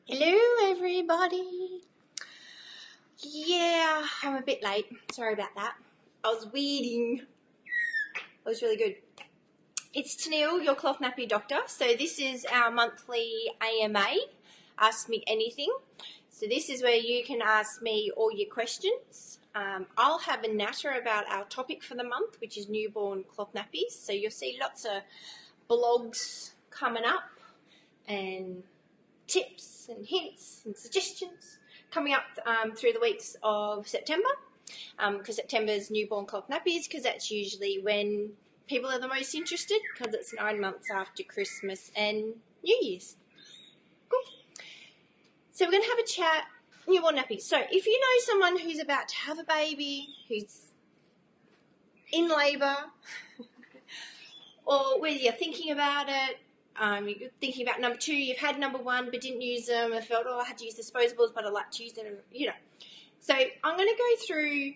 Hello everybody. Yeah, I'm a bit late. Sorry about that. I was weeding. It was really good. It's Tennille, your Cloth Nappy Doctor. So this is our monthly AMA, Ask Me Anything. So this is where you can ask me all your questions. I'll have a natter about our topic for the month, which is newborn cloth nappies. So you'll see lots of blogs coming up and tips and hints and suggestions coming up through the weeks of September, because September is newborn cloth nappies, because that's usually when people are the most interested, because it's 9 months after Christmas and New Year's. Cool. So we're going to have a chat, newborn nappies. So if you know someone who's about to have a baby, who's in labour, or whether you're thinking about it, you're thinking about number 2, you've had number 1 but didn't use them, and felt, I had to use disposables but I like to use them, So I'm going to go through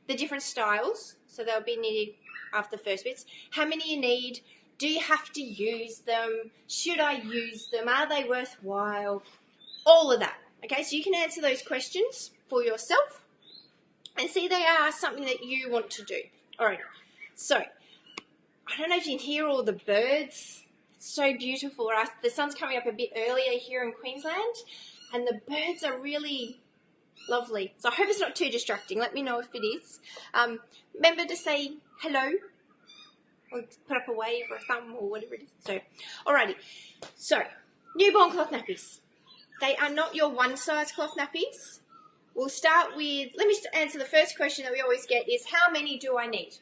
the different styles, so they'll be needed after the first bits. How many you need, do you have to use them, should I use them, are they worthwhile, all of that. Okay, so you can answer those questions for yourself and see they are something that you want to do. Alright, so I don't know if you can hear all the birds. So beautiful. The sun's coming up a bit earlier here in Queensland, and the birds are really lovely. So I hope it's not too distracting. Let me know if it is. Remember to say hello, or put up a wave or a thumb or whatever it is. So, alrighty. So, newborn cloth nappies. They are not your one-size cloth nappies. We'll start with, let me answer the first question that we always get is, how many do I need?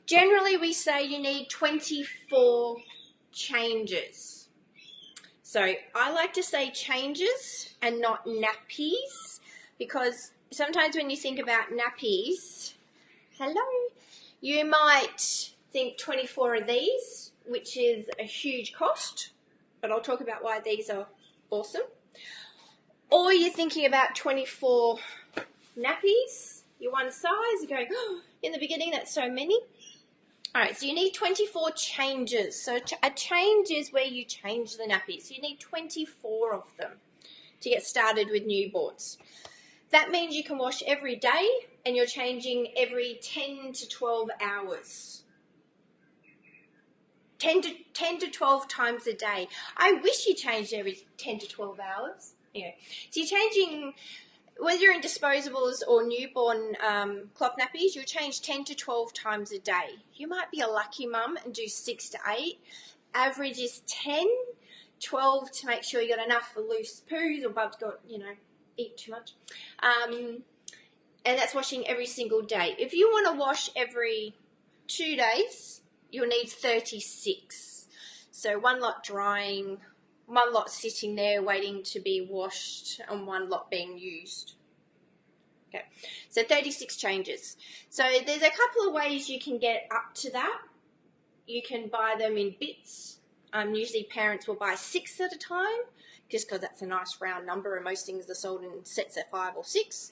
Generally, we say you need 24 changes. So I like to say changes and not nappies, because sometimes when you think about nappies, you might think 24 of these, which is a huge cost, but I'll talk about why these are awesome. Or you're thinking about 24 nappies, you're one size, you're going, in the beginning that's so many. Alright, so you need 24 changes. So a change is where you change the nappies. So you need 24 of them to get started with newborns. That means you can wash every day, and you're changing every 10 to 12 hours. 10 to 12 times a day. I wish you changed every 10 to 12 hours. Anyway, so you're changing, whether you're in disposables or newborn cloth nappies, you'll change 10 to 12 times a day. You might be a lucky mum and do 6 to 8. Average is 10, 12 to make sure you got enough for loose poos, or Bub's got, eat too much. And that's washing every single day. If you want to wash every 2 days, you'll need 36. So 1 lot drying, 1 lot sitting there waiting to be washed, and 1 lot being used. Okay, so 36 changes. So there's a couple of ways you can get up to that. You can buy them in bits. Usually parents will buy 6 at a time, just because that's a nice round number, and most things are sold in sets of 5 or 6.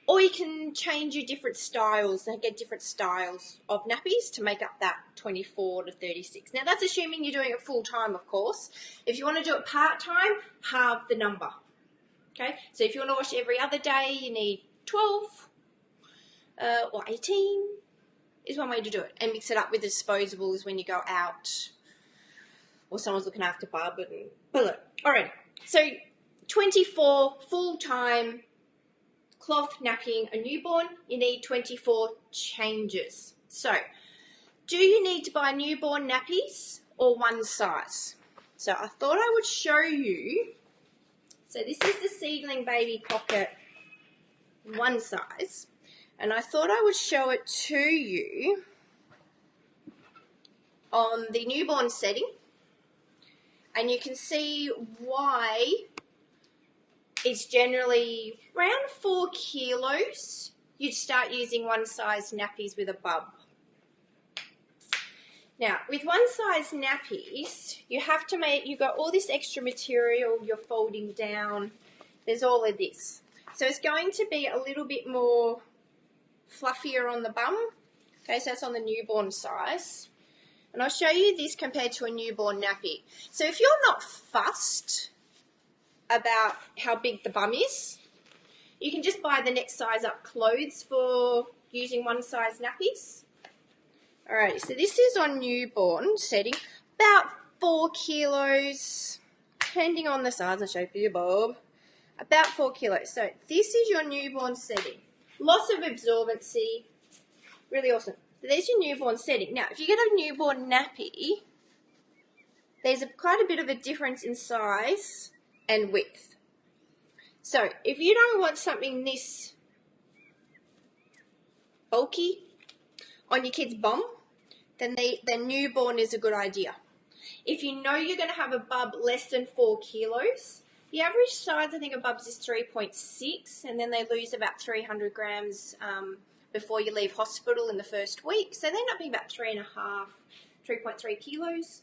Or you can change your different styles and get different styles of nappies to make up that 24 to 36. Now, that's assuming you're doing it full-time, of course. If you want to do it part-time, halve the number. Okay? So if you want to wash every other day, you need 12 or 18 is one way to do it. And mix it up with the disposables when you go out or someone's looking after Bub and bullet. All right. So 24 full-time cloth napping a newborn, you need 24 changes. So, do you need to buy newborn nappies or one size? So I thought I would show you. So this is the seedling baby pocket one size, and I thought I would show it to you on the newborn setting, and you can see why it's generally around 4 kilos. You'd start using one size nappies with a bub. Now, with one size nappies, you have to you've got all this extra material you're folding down. There's all of this. So it's going to be a little bit more fluffier on the bum. Okay, so that's on the newborn size. And I'll show you this compared to a newborn nappy. So if you're not fussed about how big the bum is, you can just buy the next size up clothes for using one size nappies. Alright, so this is on newborn setting, about 4 kilos, depending on the size and shape of your bulb, about 4 kilos. So this is your newborn setting. Loss of absorbency, really awesome. So there's your newborn setting. Now, if you get a newborn nappy, there's quite a bit of a difference in size and width. So if you don't want something this bulky on your kid's bum, then the newborn is a good idea. If you know you're going to have a bub less than 4 kilos, the average size, I think, of bubs is 3.6, and then they lose about 300 grams before you leave hospital in the first week. So they end up being about 3.3 kilos.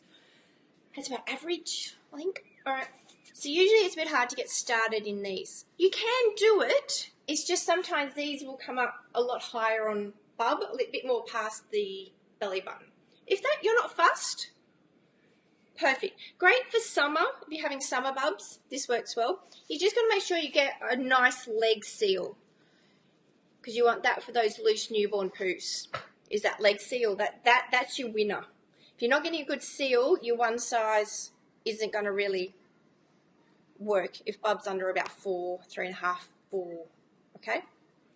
That's about average, I think. All right. So usually it's a bit hard to get started in these. You can do it. It's just sometimes these will come up a lot higher on bub, a little bit more past the belly button. If that you're not fussed, perfect. Great for summer, if you're having summer bubs, this works well. You just got to make sure you get a nice leg seal, because you want that for those loose newborn poos, is that leg seal. That's your winner. If you're not getting a good seal, your one size isn't going to really work if bub's under about 4, 3.5, 4, okay?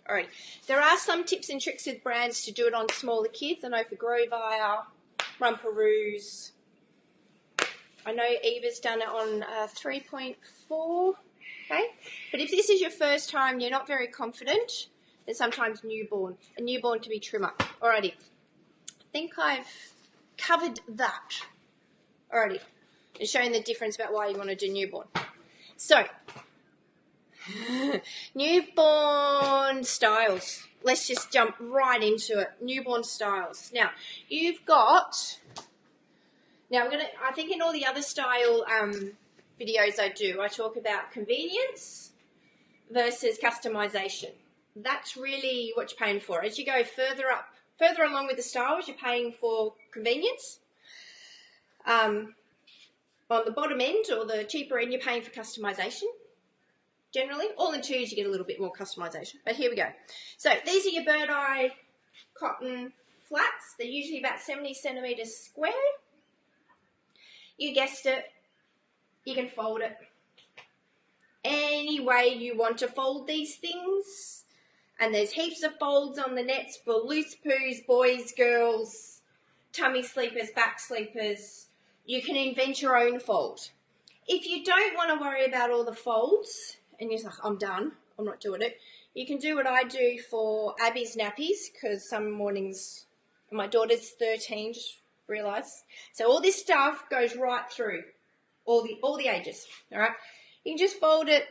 Alright, there are some tips and tricks with brands to do it on smaller kids. I know for Grovire, Rumperoos. I know Eva's done it on 3.4, okay? But if this is your first time, you're not very confident, then sometimes newborn. A newborn can be trimmer. Alrighty, I think I've covered that. Alrighty, and showing the difference about why you want to do newborn. So, newborn styles. Let's just jump right into it. Newborn styles. Now, you've got... Now, I think in all the other style videos I do, I talk about convenience versus customization. That's really what you're paying for. As you go further along with the styles, you're paying for convenience. On the bottom end or the cheaper end, you're paying for customization. Generally, all in twos, you get a little bit more customization. But here we go. So these are your bird eye cotton flats. They're usually about 70 centimeters square. You guessed it. You can fold it any way you want to fold these things. And there's heaps of folds on the nets for loose poos, boys, girls, tummy sleepers, back sleepers. You can invent your own fold. If you don't want to worry about all the folds, and you're like, I'm done, I'm not doing it, you can do what I do for Abby's nappies, because some mornings, my daughter's 13, just realised. So all this stuff goes right through, all the ages, all right? You can just fold it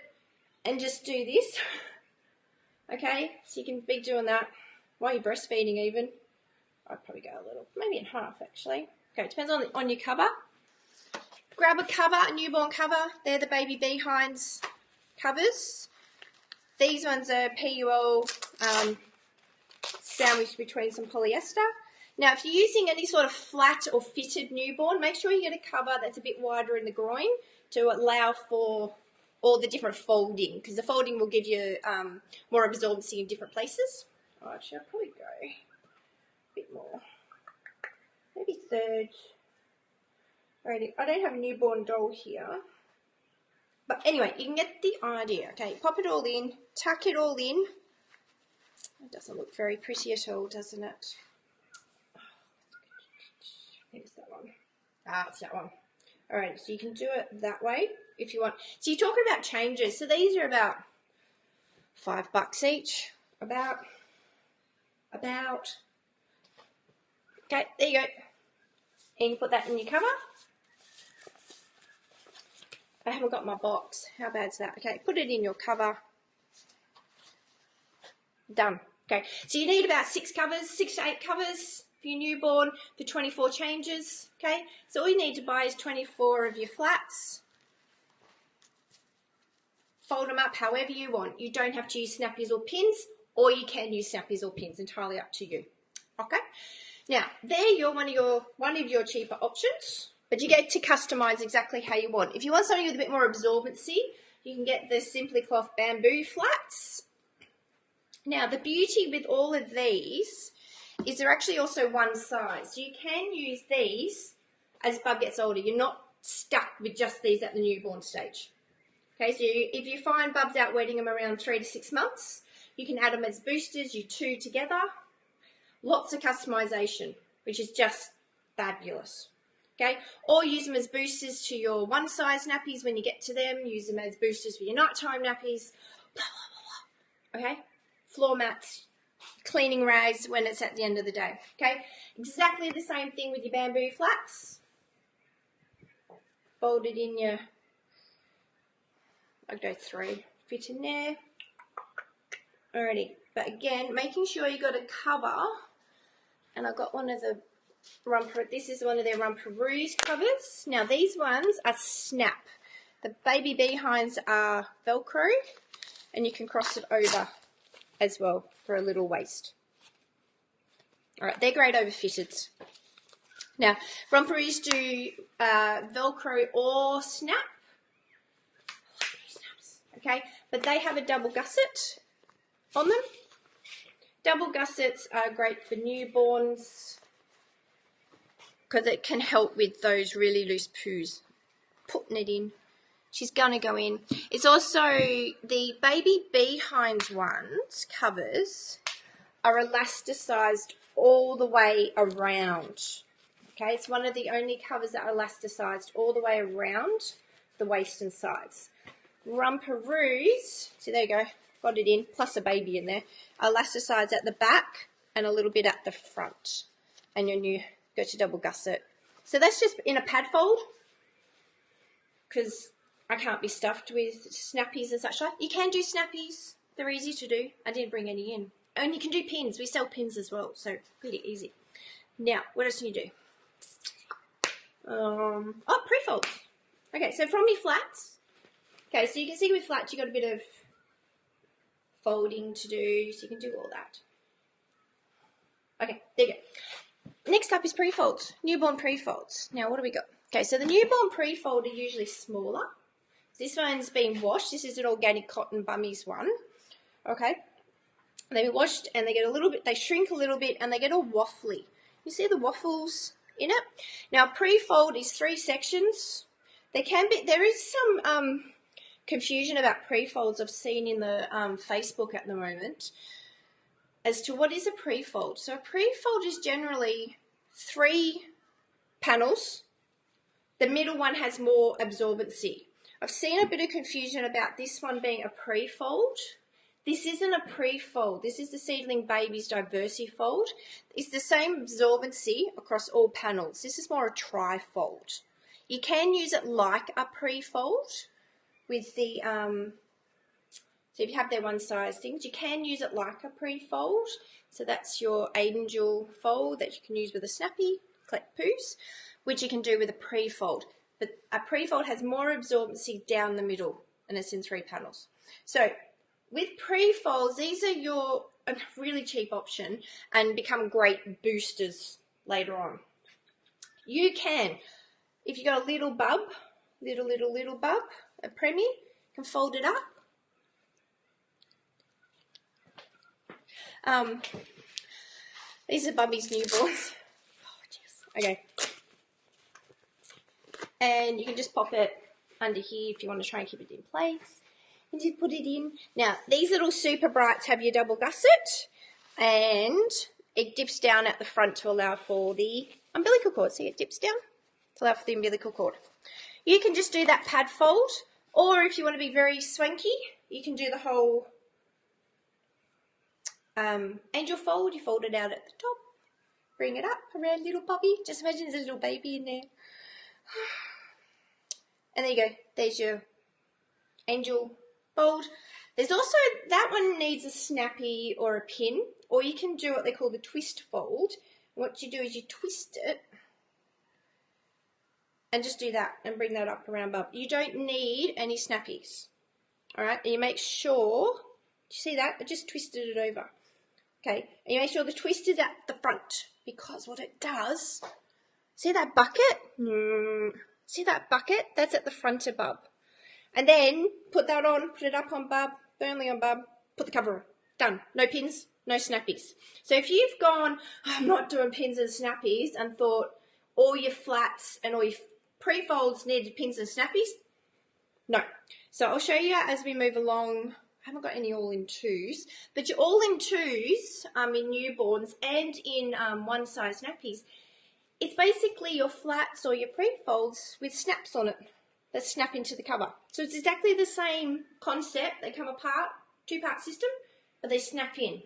and just do this, okay? So you can be doing that while you're breastfeeding even. I'd probably go a little, maybe in half actually. Okay, it depends on your cover. Grab a cover, a newborn cover. They're the baby behinds covers. These ones are PUL sandwiched between some polyester. Now, if you're using any sort of flat or fitted newborn, make sure you get a cover that's a bit wider in the groin to allow for all the different folding, because the folding will give you more absorbency in different places. Oh, actually, I'll probably go a bit more. Maybe third. Alrighty, I don't have a newborn doll here. But anyway, you can get the idea, okay? Pop it all in, tuck it all in. It doesn't look very pretty at all, doesn't it? I think it's that one. Ah, it's that one. Alright, so you can do it that way if you want. So you're talking about changes. So these are about $5 each. About. Okay, there you go. And you put that in your cover. I haven't got my box. How bad's that? Okay, put it in your cover. Done. Okay, so you need about 6 to 8 covers for your newborn for 24 changes. Okay, so all you need to buy is 24 of your flats. Fold them up however you want. You don't have to use snappies or pins, or you can use snappies or pins, entirely up to you. Okay, Now, there one of your cheaper options, but you get to customize exactly how you want. If you want something with a bit more absorbency, you can get the Simply Cloth bamboo flats. Now, the beauty with all of these is they're actually also one size. So you can use these as bub gets older. You're not stuck with just these at the newborn stage. Okay, so if you find bubs out wetting them around 3 to 6 months, you can add them as boosters, you two together. Lots of customization, which is just fabulous. Okay, or use them as boosters to your one size nappies when you get to them. Use them as boosters for your nighttime nappies. Blah, blah, blah, blah. Okay, floor mats, cleaning rags when it's at the end of the day. Okay, exactly the same thing with your bamboo flats. Folded in your, I'll go 3, fit in there. Alrighty, but again, making sure you got a cover. And I've got one of the this is one of their Rumperoos covers. Now these ones are snap. The baby behinds are Velcro, and you can cross it over as well for a little waist. Alright, they're great over fitted. Now, Rumperoos do Velcro or snap. Okay, but they have a double gusset on them. Double gussets are great for newborns because it can help with those really loose poos. Putting it in. She's going to go in. It's also the baby behinds ones, covers, are elasticized all the way around. Okay, it's one of the only covers that are elasticized all the way around the waist and sides. Rumperoos, so there you go. Got it in, plus a baby in there. Elasticized at the back and a little bit at the front. And your new go to double gusset. So that's just in a pad fold, because I can't be stuffed with snappies and such like. You can do snappies. They're easy to do. I didn't bring any in. And you can do pins. We sell pins as well, so pretty easy. Now, what else can you do? Pre-folds. Okay, so from your flats. Okay, so you can see with flats you got a bit of folding to do, so you can do all that. Okay, there you go. Next up is pre-folds, newborn pre-folds. Now, what do we got? Okay, so the newborn pre-fold are usually smaller. This one's been washed. This is an organic cotton bummies one. Okay, they've been washed and they get a little bit, they shrink a little bit and they get all waffly. You see the waffles in it? Now, pre-fold is 3 sections. There is some confusion about pre-folds I've seen in the Facebook at the moment as to what is a pre-fold. So a pre-fold is generally 3 panels. The middle one has more absorbency. I've seen a bit of confusion about this one being a pre-fold. This isn't a pre-fold. This is the Seedling Babies Diversifold. It's the same absorbency across all panels. This is more a tri-fold. You can use it like a pre-fold with the, so if you have their one size things, you can use it like a pre-fold. So that's your angel fold that you can use with a snappy, collect poos, which you can do with a pre-fold. But a pre-fold has more absorbency down the middle, and it's in 3 panels. So with pre-folds, these are a really cheap option and become great boosters later on. You can, if you've got a little bub, little bub, a preemie, you can fold it up. These are Bubby's newborns. Oh, jeez. Okay. And you can just pop it under here if you want to try and keep it in place. And just put it in. Now, these little super brights have your double gusset, and it dips down at the front to allow for the umbilical cord. See, it dips down to allow for the umbilical cord. You can just do that pad fold, or if you want to be very swanky, you can do the whole angel fold. You fold it out at the top, bring it up around little Bubby. Just imagine there's a little baby in there. And there you go. There's your angel fold. There's also, that one needs a snappy or a pin, or you can do what they call the twist fold. What you do is you twist it and just do that and bring that up around Bub. You don't need any snappies. Alright, and you make sure, do you see that? I just twisted it over. Okay, and you make sure the twist is at the front, because what it does, see that bucket? See that bucket? That's at the front of bub. And then put that on, put it up on bub, firmly on bub, put the cover on. Done. No pins, no snappies. So if you've gone, I'm not doing pins and snappies, and thought all your flats and all your pre-folds needed pins and snappies, no. So I'll show you as we move along. I haven't got any all in twos, but your all in twos in newborns and in one size nappies, it's basically your flats or your pre-folds with snaps on it that snap into the cover. So it's exactly the same concept. They come apart, two-part system, but they snap in.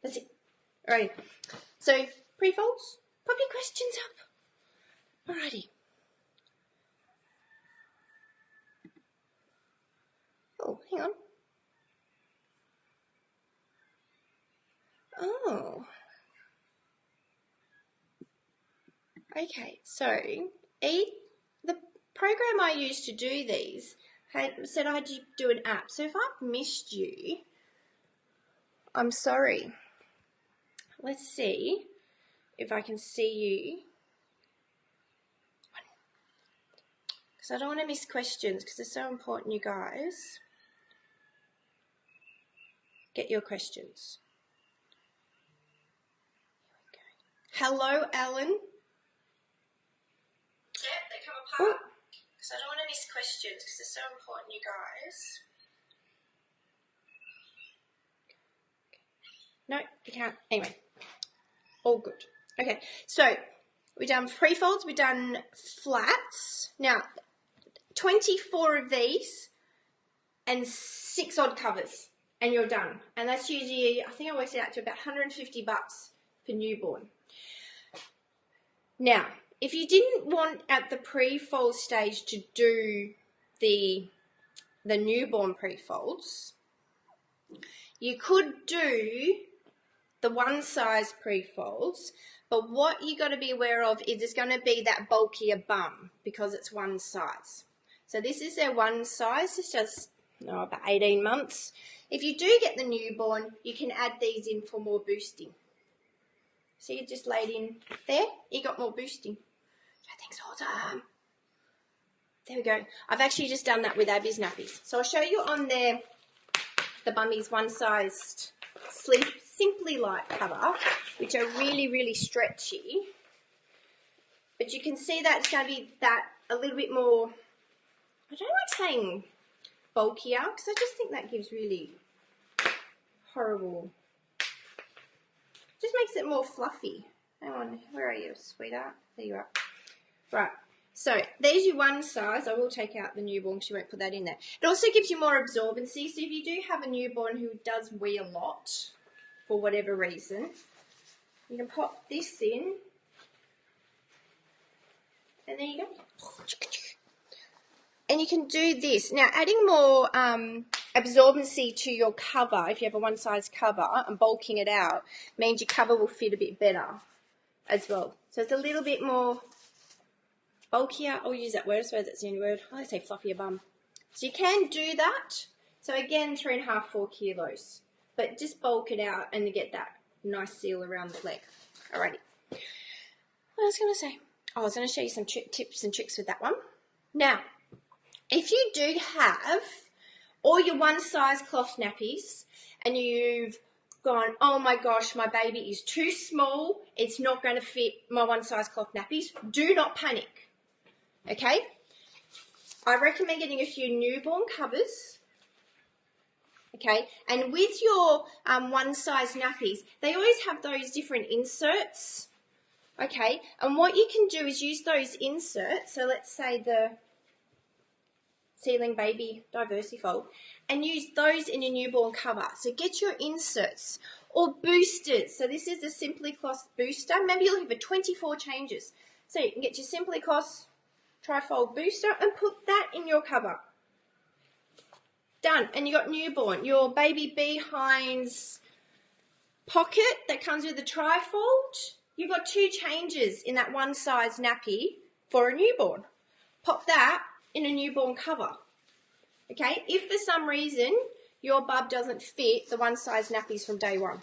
That's it. Alrighty. So pre-folds, pop your questions up. Alrighty. Oh, hang on. Oh. Okay, so the program I used to do these said I had to do an app. So if I've missed you, I'm sorry. Let's see if I can see you. Because I don't want to miss questions because they're so important, you guys. Get your questions. Hello, Alan. Yeah, they come apart. Because I don't want to miss questions because they're so important, you guys. No, you can't. Anyway, all good. Okay, so we've done pre-folds, we've done flats. Now, 24 of these and 6 odd covers, and you're done. And that's usually, I think I worked it out to about $150 for newborn. Now, if you didn't want at the pre-fold stage to do the newborn pre-folds, you could do the one size pre-folds, but what you got to be aware of is it's going to be that bulkier bum because it's one size. So this is their one size. It's just about 18 months. If you do get the newborn, you can add these in for more boosting. See, it just laid in there. You got more boosting. I think it's awesome. There we go. I've actually just done that with Abby's nappies. So I'll show you on there the Bummies one-sized Simply Light cover, which are really, really stretchy. But you can see that it's going to be that a little bit more, I don't like saying bulkier, because I just think that gives really horrible, just makes it more fluffy. Hang on, where are you, sweetheart? There you are. Right, so there's your one size. I will take out the newborn because you won't put that in there. It also gives you more absorbency. So if you do have a newborn who does wee a lot for whatever reason, you can pop this in, and there you go. And you can do this. Now, adding more absorbency to your cover, if you have a one size cover, and bulking it out, means your cover will fit a bit better as well. So it's a little bit more bulkier. I'll use that word, I suppose that's the only word. I say fluffier bum. So you can do that. So again, 3.5, 4 kilos. But just bulk it out and you get that nice seal around the leg. Alrighty. What was I going to say? Oh, I was going to show you some tips and tricks with that one. Now, if you do have all your one size cloth nappies and you've gone, oh my gosh, my baby is too small, it's not going to fit my one size cloth nappies, do not panic. Okay, I recommend getting a few newborn covers, okay, and with your one size nappies, they always have those different inserts, okay, and what you can do is use those inserts, so let's say the Ceiling Baby Diversifold, and use those in your newborn cover. So get your inserts or boosters. So this is the Simply Cloth booster. Maybe you're looking for 24 changes. So you can get your Simply Cloth trifold booster and put that in your cover. Done. And you got newborn. Your baby behind's pocket that comes with the trifold. You've got 2 changes in that one size nappy for a newborn. Pop that in a newborn cover. Okay, if for some reason your bub doesn't fit the one size nappies from day one,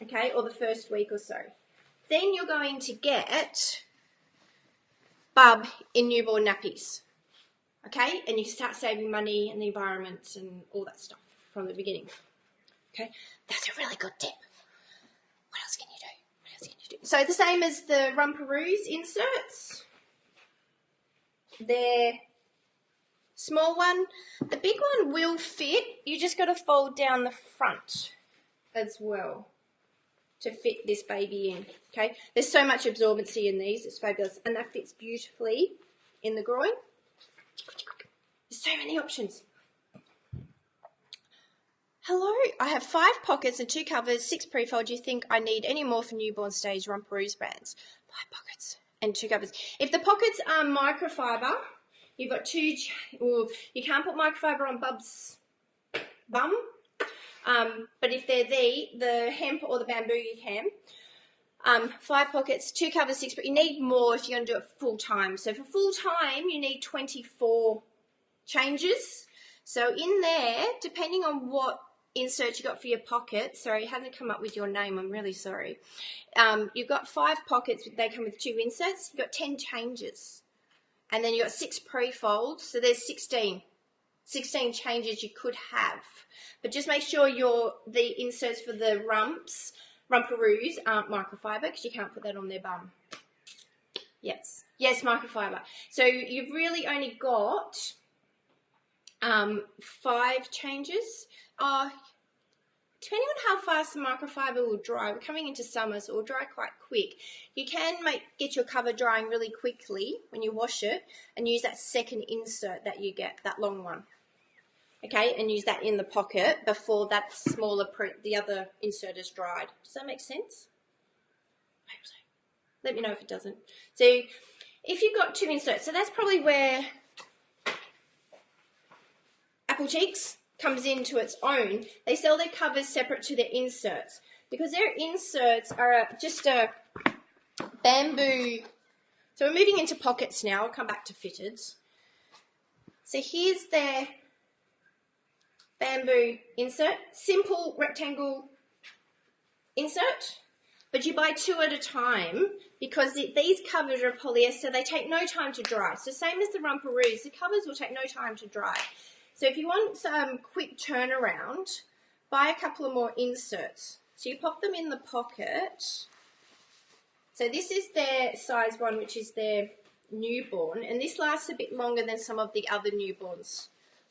okay, or the first week or so, then you're going to get bub in newborn nappies. Okay, and you can start saving money and the environment and all that stuff from the beginning. Okay, that's a really good tip. What else can you do? What else can you do? So the same as the Rumparoos inserts. They're small one. The big one will fit. You just got to fold down the front as well to fit this baby in. Okay, there's so much absorbency in these. It's fabulous, and that fits beautifully in the groin. There's so many options. Hello, I have 5 pockets and 2 covers, 6 prefolds. Do you think I need any more for newborn stage Rumparoos brands? 5 pockets and 2 covers. If the pockets are microfiber, you've got 2, well, you can't put microfiber on Bub's bum, but if they're the hemp or the bamboo, you can. 5 pockets, 2 covers, 6, but you need more if you're going to do it full time. So for full time, you need 24 changes. So in there, depending on what insert you got for your pocket, sorry, it hasn't come up with your name, I'm really sorry. You've got 5 pockets, they come with 2 inserts, you've got 10 changes. And then you've got 6 prefolds, so there's 16 changes you could have. But just make sure the inserts for the Rumparoos aren't microfiber, because you can't put that on their bum. Yes, microfiber. So you've really only got 5 changes. Depending on how fast the microfiber will dry, we're coming into summer, so it will dry quite quick. You can get your cover drying really quickly when you wash it and use that second insert that you get, that long one. Okay, and use that in the pocket before that smaller the other insert is dried. Does that make sense? I hope so. Let me know if it doesn't. So if you've got 2 inserts, so that's probably where Apple Cheeks comes into its own. They sell their covers separate to their inserts because their inserts are just a bamboo. So we're moving into pockets now. I'll come back to fitteds. So here's their bamboo insert, simple rectangle insert, but you buy 2 at a time because these covers are polyester. They take no time to dry. So same as the Rumparoos, the covers will take no time to dry. So if you want some quick turnaround, buy a couple of more inserts. So you pop them in the pocket. So this is their size 1, which is their newborn, and this lasts a bit longer than some of the other newborns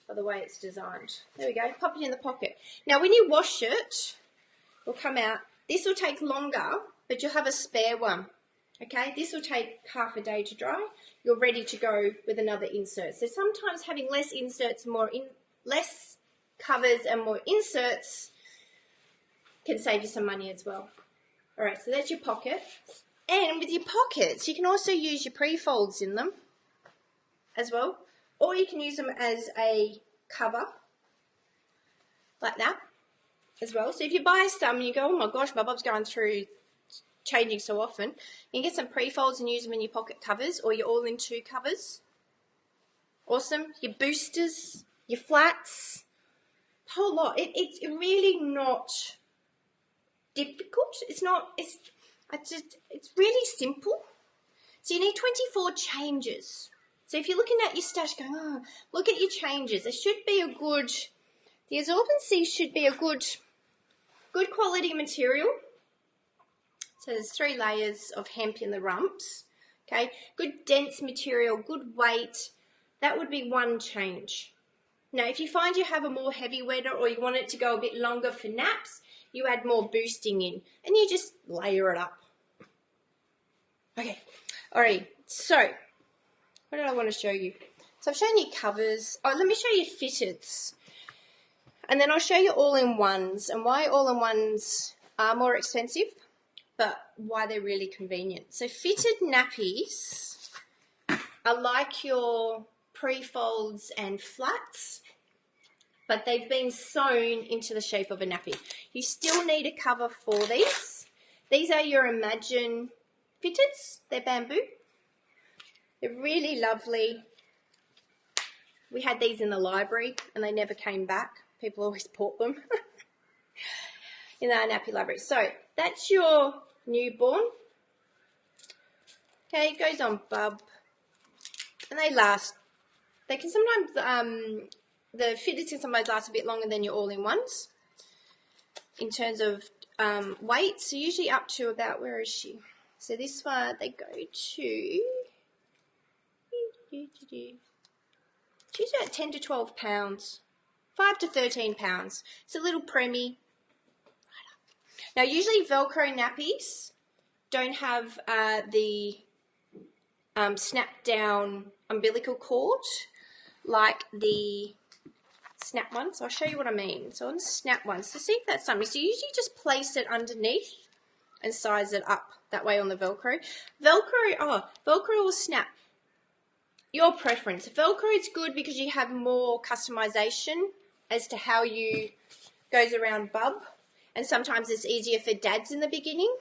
by the way it's designed. There we go, pop it in the pocket. Now when you wash it, it will come out. This will take longer, but you'll have a spare one. Okay, this will take half a day to dry. You're ready to go with another insert. So sometimes having less inserts, less covers and more inserts can save you some money as well. All right, so that's your pocket. And with your pockets, you can also use your prefolds in them as well. Or you can use them as a cover, like that, as well. So if you buy some and you go, oh my gosh, my bub's going through changing so often, you can get some prefolds and use them in your pocket covers or your all-in-2 covers. Awesome. Your boosters, your flats, a whole lot. It's really not difficult. It's really simple. So you need 24 changes. So if you're looking at your stash going, oh, look at your changes. There should be the absorbency should be a good quality material. So there's 3 layers of hemp in the rumps. Okay, good dense material, good weight. That would be 1 change. Now if you find you have a more heavy wetter or you want it to go a bit longer for naps, you add more boosting in and you just layer it up. Okay, alrighty, so what did I want to show you? So I've shown you covers. Oh, let me show you fitteds. And then I'll show you all-in-ones and why all-in-ones are more expensive, but why they're really convenient. So fitted nappies are like your prefolds and flats, but they've been sewn into the shape of a nappy. You still need a cover for these. These are your Imagine fitteds. They're bamboo. They're really lovely. We had these in the library and they never came back. People always bought them in our nappy library. So that's your newborn Okay, it goes on bub, and they last. They can sometimes, the fitteds can sometimes last a bit longer than your all-in-ones in terms of weight. So usually up to about, where is she? So this one, they go to, she's about 10 to 12 pounds, 5 to 13 pounds. It's a little preemie. Now, usually Velcro nappies don't have the snap-down umbilical cord like the snap one. So I'll show you what I mean. So on the snap one, so see if that's something. So you usually just place it underneath and size it up that way on the Velcro. Velcro or snap. Your preference. Velcro is good because you have more customization as to how you goes around bub, and sometimes it's easier for dads in the beginning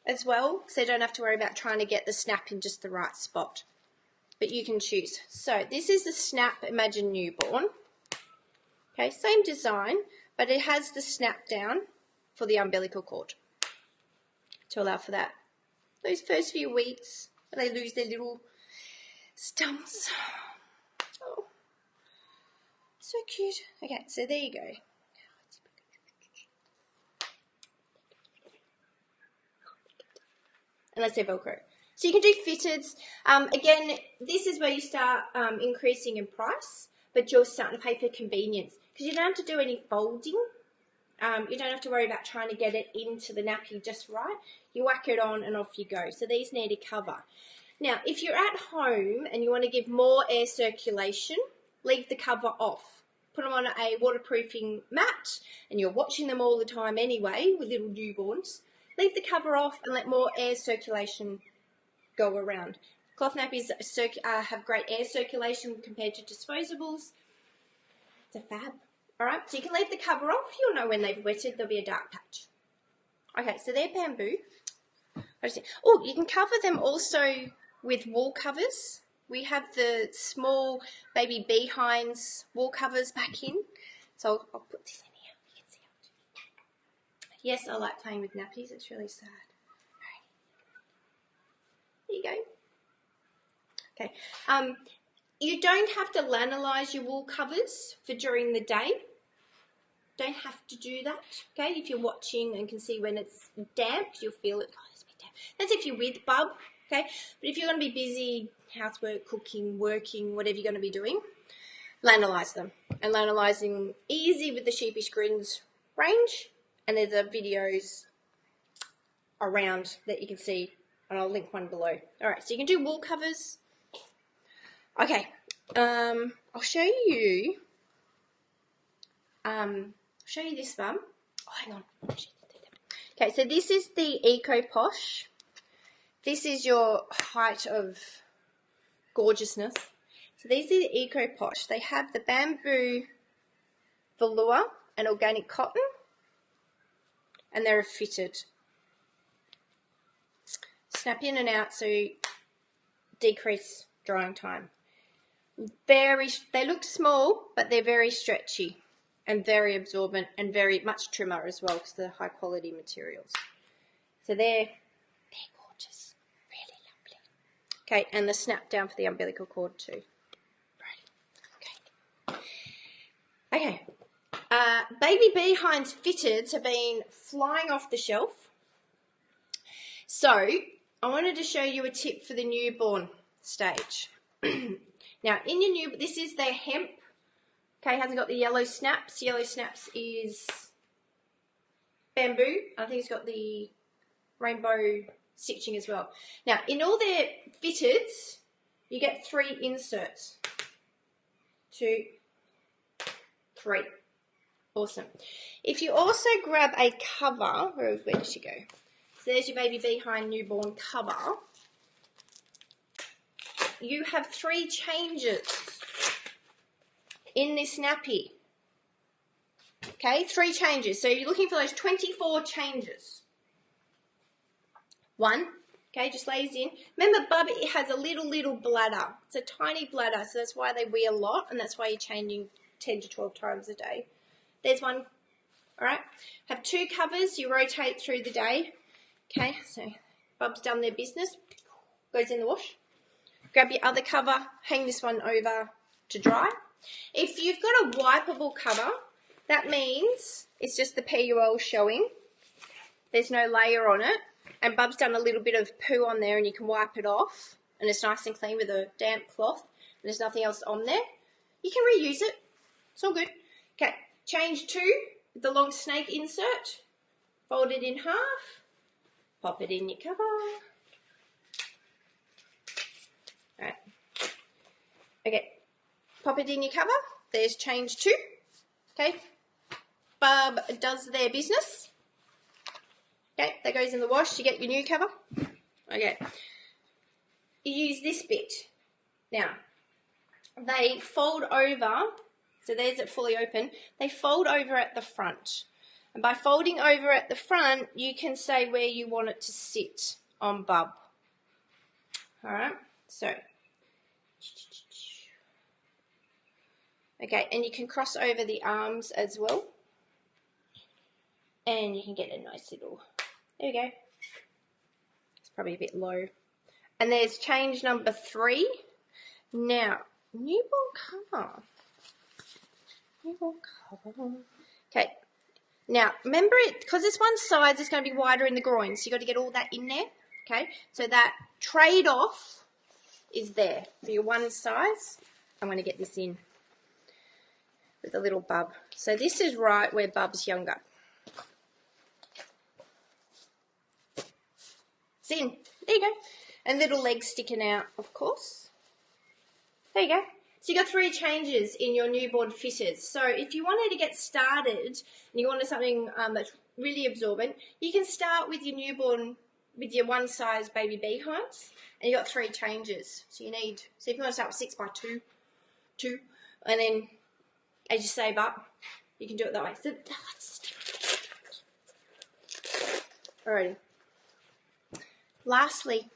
as well, because they don't have to worry about trying to get the snap in just the right spot. But you can choose. So this is the Snap Imagine Newborn. Okay, same design, but it has the snap down for the umbilical cord to allow for that. Those first few weeks, they lose their little stumps. Oh, so cute. Okay, so there you go. And that's their Velcro. So you can do fitteds. Again, this is where you start increasing in price, but you're starting to pay for convenience because you don't have to do any folding. You don't have to worry about trying to get it into the nappy just right. You whack it on and off you go. So these need a cover. Now, if you're at home and you want to give more air circulation, leave the cover off. Put them on a waterproofing mat, and you're watching them all the time anyway with little newborns. Leave the cover off and let more air circulation go around. Cloth nappies have great air circulation compared to disposables. It's a fab. All right, so you can leave the cover off. You'll know when they've wetted. There'll be a dark patch. Okay, so they're bamboo. Oh, you can cover them also with wool covers. We have the small baby behinds wool covers back in. So I'll put this in here. You can see it. Yes, I like playing with nappies. It's really sad. There you go. Okay. You don't have to lanolise your wool covers for during the day. Don't have to do that. Okay. If you're watching and can see when it's damp, you'll feel it. Oh, it's a bit damp. That's if you're with bub. Okay. But if you're going to be busy, housework, cooking, working, whatever you're going to be doing, lanolise them. And lanolizing easy with the Sheepish Grins range. And there's videos around that you can see, and I'll link one below. All right, so you can do wool covers. Okay, I'll show you. This one. Oh, hang on. Okay, so this is the Eco Posh. This is your height of gorgeousness. So these are the Eco Posh. They have the bamboo velour and organic cotton, and they're fitted. Snap in and out, so decrease drying time. They look small, but they're very stretchy and very absorbent and very much trimmer as well because they're high quality materials. So they're gorgeous, really lovely. Okay, and the snap down for the umbilical cord too. Right. Okay. Baby behinds fitteds have been flying off the shelf. So I wanted to show you a tip for the newborn stage. Now, in your this is their hemp. Okay, hasn't got the yellow snaps. Yellow snaps is bamboo. I think it's got the rainbow stitching as well. Now, in all their fitteds, you get 3 inserts. 2, 3. Awesome. If you also grab a cover, where did she go? So there's your baby behind newborn cover. You have 3 changes in this nappy. Okay, 3 changes. So you're looking for those 24 changes. 1, okay, just lays in. Remember, bub, it has a little bladder. It's a tiny bladder, so that's why they wee a lot, and that's why you're changing 10 to 12 times a day. There's 1. All right. Have 2 covers. You rotate through the day. Okay, so bub's done their business. goes in the wash. Grab your other cover, hang this one over to dry. If you've got a wipeable cover, that means it's just the PUL showing. There's no layer on it, and Bub's done a little bit of poo on there and you can wipe it off and it's nice and clean with a damp cloth and there's nothing else on there. You can reuse it. It's all good. Okay, change 2 with the long snake insert. Fold it in half. Pop it in your cover. Alright. Okay, pop it in your cover. There's change 2. Okay, Bub does their business. Okay, that goes in the wash. You get your new cover. Okay, you use this bit. Now, they fold over, so there's it fully open. They fold over at the front. And by folding over at the front, you can say where you want it to sit on Bub. Alright, so. Okay, and you can cross over the arms as well. And you can get a nice little, there we go. It's probably a bit low. And there's change number 3. Now, newborn cover. Newborn cover. Okay. Now, remember it, because this one size is going to be wider in the groin, so you've got to get all that in there. Okay. So that trade-off is there for your one size. I'm going to get this in with a little Bub. So this is right where Bub's younger. It's in. There you go. And little legs sticking out, of course. There you go. So you got 3 changes in your newborn fitters. So if you wanted to get started and you wanted something that's really absorbent, you can start with your newborn, with your one size baby behinds, and you got 3 changes. So you need, so if you want to start with 6 by 2, and then as you save up, you can do it that way. So, alrighty. Lastly,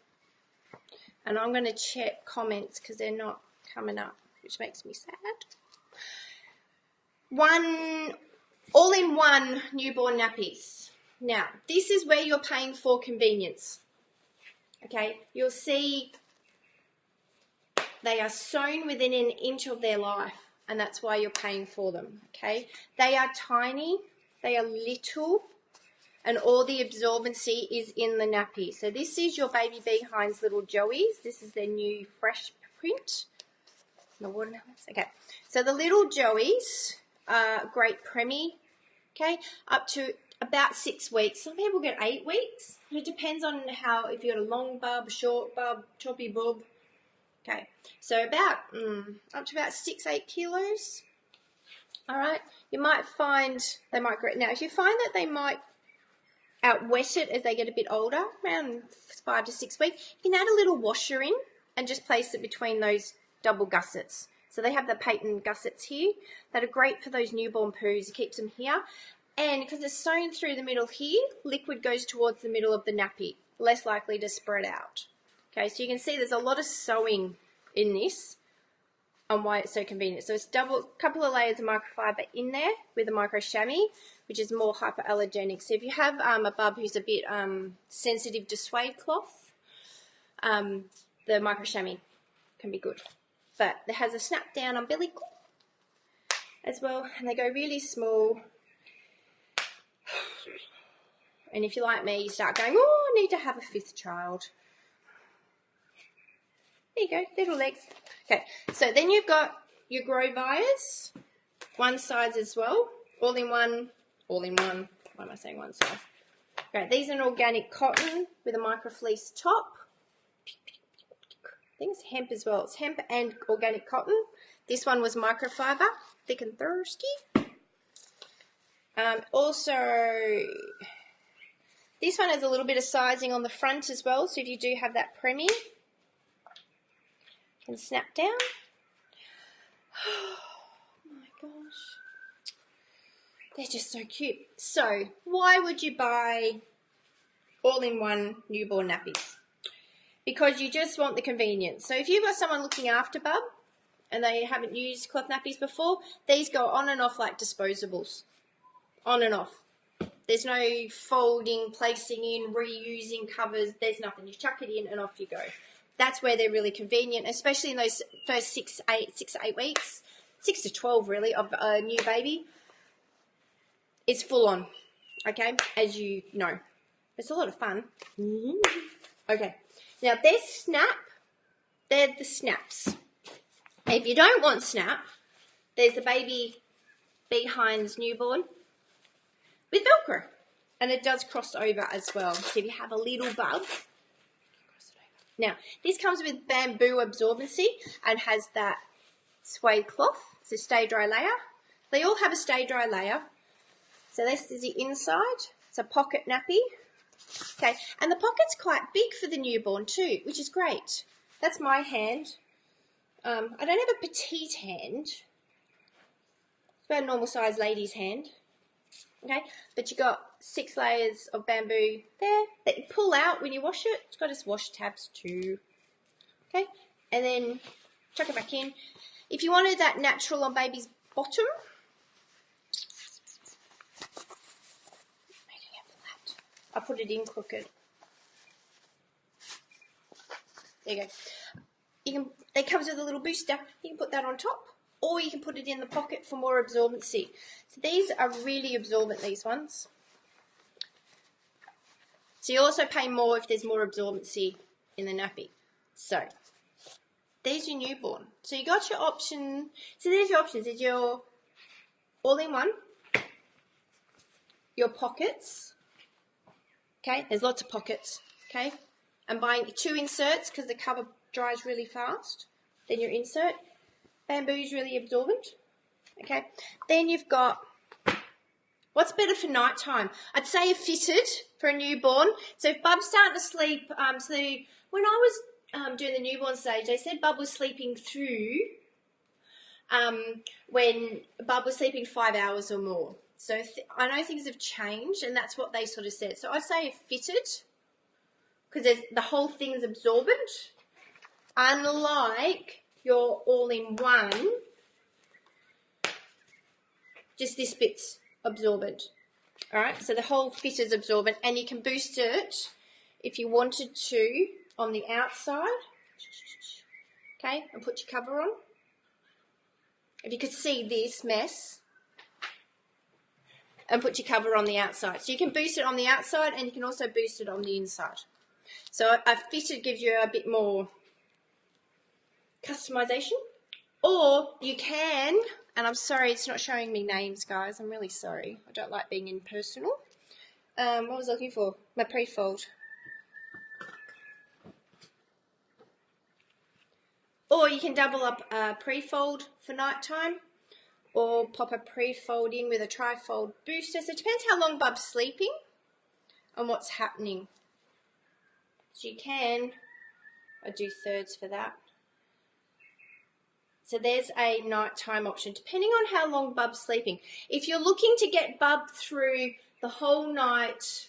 and I'm going to check comments because they're not coming up, which makes me sad. All-in-one newborn nappies. Now, this is where you're paying for convenience. Okay, you'll see they are sewn within an inch of their life, and that's why you're paying for them. Okay, they are tiny, they are little, and all the absorbency is in the nappy. So this is your baby behind's little joeys. This is their new fresh print. The watermelons. Okay, so the little joeys are great preemie. Okay, up to about 6 weeks. Some people get 8 weeks. It depends on how, if you've got a long bub, short bub, choppy bub. Okay, so about up to about 6-8 kilos. All right, you might find they might grow. Now, if you find that they might outwet it as they get a bit older, around 5 to 6 weeks, you can add a little washer in and just place it between those double gussets. So they have the patent gussets here that are great for those newborn poos. It keeps them here. And because it's sewn through the middle here, liquid goes towards the middle of the nappy, less likely to spread out. Okay, so you can see there's a lot of sewing in this and why it's so convenient. So it's couple of layers of microfiber in there with a micro chamois, which is more hypoallergenic. So if you have a bub who's a bit sensitive to suede cloth, the micro chamois can be good. But it has a snap down umbilical as well, and they go really small. And if you're like me, you start going, oh, I need to have a 5th child. There you go, little legs. Okay, so then you've got your grow wires, one size as well, all in one. Why am I saying one size? Okay, these are an organic cotton with a micro fleece top. I think it's hemp as well. It's hemp and organic cotton. This one was microfiber, thick and thirsty. Also, this one has a little bit of sizing on the front as well. So if you do have that preemie, can snap down. Oh my gosh. They're just so cute. So why would you buy all-in-one newborn nappies? Because you just want the convenience. So if you've got someone looking after bub and they haven't used cloth nappies before, these go on and off like disposables. On and off. There's no folding, placing in, reusing covers. There's nothing. You chuck it in and off you go. that's where they're really convenient, especially in those first 6 to 8 weeks, 6 to 12 really, of a new baby. It's full on, okay, as you know. It's a lot of fun. Okay, now there's Snap. They're the snaps. If you don't want Snap, there's the baby Behinds newborn with Velcro. And it does cross over as well. So if you have a little bub, cross it over. Now, this comes with bamboo absorbency and has that suede cloth, so stay dry layer. They all have a stay dry layer. So this is the inside. It's a pocket nappy. Okay, and the pocket's quite big for the newborn too, which is great. That's my hand. I don't have a petite hand. It's about a normal sized lady's hand. Okay, but you got 6 layers of bamboo there that you pull out when you wash it. It's got its wash tabs too. Okay, and then chuck it back in. If you wanted that natural on baby's bottom, I put it in crooked. There you go. It comes with a little booster. You can put that on top, or you can put it in the pocket for more absorbency. So these are really absorbent, these ones. So you also pay more if there's more absorbency in the nappy. So there's your newborn. So you got your option. So there's your options. There's your all-in-one, your pockets. Okay, there's lots of pockets. Okay, and buying 2 inserts because the cover dries really fast. Then your insert. Bamboo is really absorbent. Okay, then you've got, what's better for night time? I'd say a fitted for a newborn. So if Bub's starting to sleep, so when I was doing the newborn stage, they said Bub was sleeping through when Bub was sleeping 5 hours or more. So I know things have changed, and that's what they sort of said. So I'd say a fitted, because the whole thing's absorbent, unlike your all-in-one, just this bit's absorbent. All right, so the whole fit is absorbent, and you can boost it if you wanted to on the outside. Okay, and put your cover on. If you could see this mess, and put your cover on the outside. So you can boost it on the outside, and you can also boost it on the inside. So a fitted gives you a bit more customization. Or you can, and I'm sorry it's not showing me names, guys. I'm really sorry. I don't like being impersonal. What was I looking for? My prefold. Or you can double up a prefold for nighttime, or pop a prefold in with a trifold booster. So it depends how long Bub's sleeping and what's happening. So you can, I do thirds for that. So there's a nighttime option, depending on how long Bub's sleeping. If you're looking to get Bub through the whole night,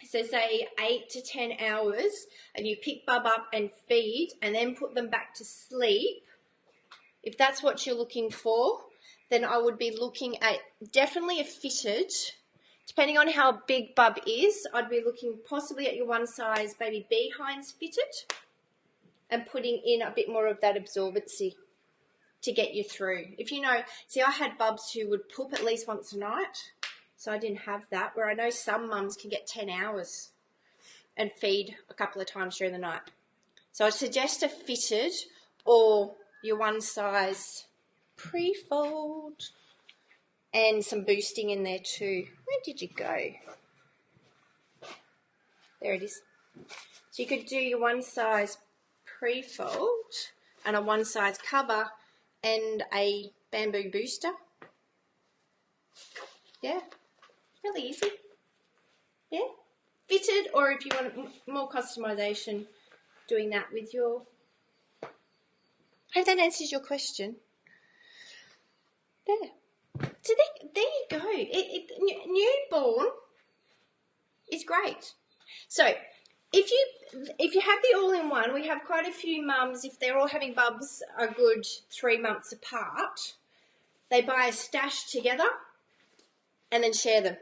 so say 8 to 10 hours, and you pick Bub up and feed and then put them back to sleep, if that's what you're looking for, then I would be looking at definitely a fitted. Depending on how big Bub is, I'd be looking possibly at your one size baby Behinds fitted and putting in a bit more of that absorbency to get you through. If you know, see, I had Bubs who would poop at least once a night, so I didn't have that, where I know some mums can get 10 hours and feed a couple of times during the night. So I'd suggest a fitted or your one size prefold and some boosting in there too. Where did you go? There it is. So you could do your one size prefold and a one size cover and a bamboo booster. Yeah, really easy. Yeah, fitted, or if you want more customization, doing that with your. I hope that answers your question. There. So there you go. Newborn is great. So if you have the all-in-one, we have quite a few mums, if they're all having Bubs a good 3 months apart, they buy a stash together and then share them.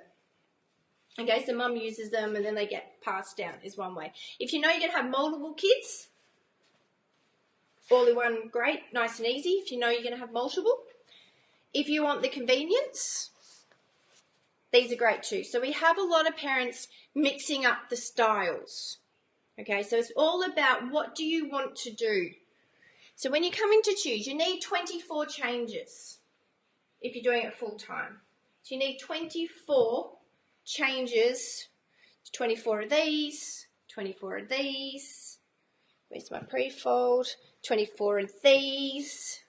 Okay, so mum uses them and then they get passed down is one way. If you know you're going to have multiple kids, all in one, great, nice and easy if you know you're going to have multiple. If you want the convenience, these are great too. So we have a lot of parents mixing up the styles. Okay, so it's all about what do you want to do. So when you come in to choose, you need 24 changes if you're doing it full time. So you need 24 changes, 24 of these, 24 of these. Where's my pre-fold? 24 of these.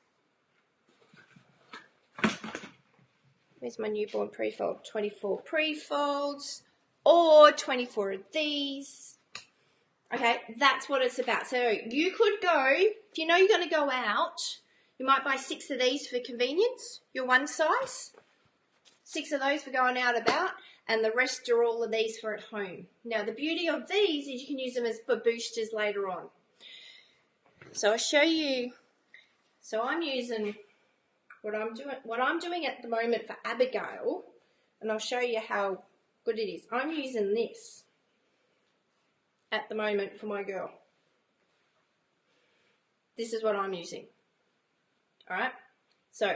Where's my newborn pre-fold? 24 pre-folds or 24 of these. Okay, that's what it's about. So you could go, if you know you're going to go out, you might buy 6 of these for convenience, your one size. 6 of those for going out about, and the rest are all of these for at home. Now, the beauty of these is you can use them as for boosters later on. So I'll show you. So I'm using what I'm doing at the moment for Abigail, and I'll show you how good it is. I'm using this at the moment for my girl. This is what I'm using. All right? So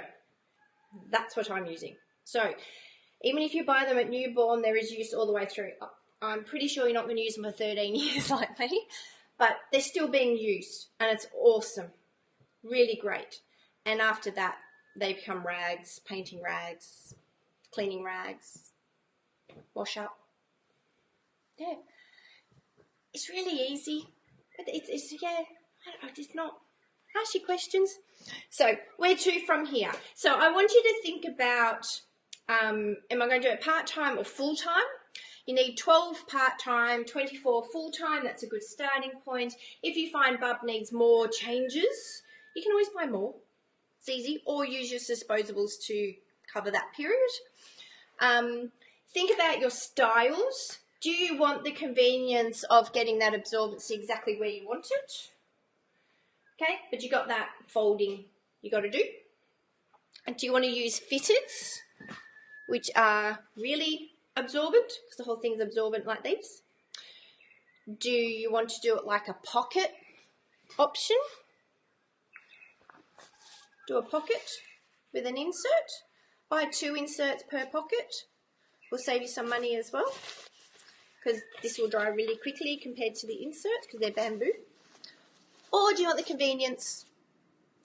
that's what I'm using. So even if you buy them at newborn, there is use all the way through. I'm pretty sure you're not going to use them for 13 years like me, but they're still being used, and it's awesome. Really great. And after that, they become rags, painting rags, cleaning rags, wash up. Yeah. It's really easy. It's yeah, I just not ask you questions. So where to from here? So I want you to think about, am I going to do it part-time or full-time? You need 12 part-time, 24 full-time. That's a good starting point. If you find Bub needs more changes, you can always buy more. It's easy. Or use your disposables to cover that period. Think about your styles. Do you want the convenience of getting that absorbency exactly where you want it? Okay, but you got that folding you got to do. And do you want to use fitteds, which are really absorbent, because the whole thing's absorbent like these? Do you want to do it like a pocket option? Do a pocket with an insert. Buy 2 inserts per pocket. Will save you some money as well, because this will dry really quickly compared to the inserts because they're bamboo. Or do you want the convenience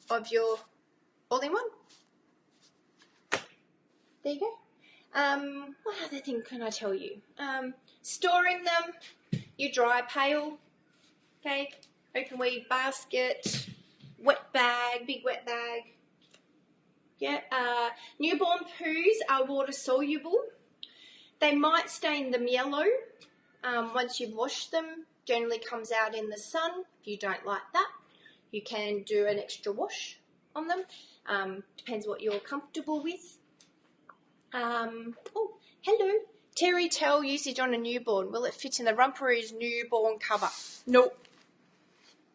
of your all-in-one? There you go. What other thing can I tell you? Storing them, your dry pail, okay, open weave basket, wet bag, big wet bag. Yeah, newborn poos are water soluble. They might stain them yellow once you've washed them. Generally comes out in the sun. If you don't like that, you can do an extra wash on them. Depends what you're comfortable with. Oh, hello. Terry towel usage on a newborn. Will it fit in the Rumparoo's newborn cover? Nope.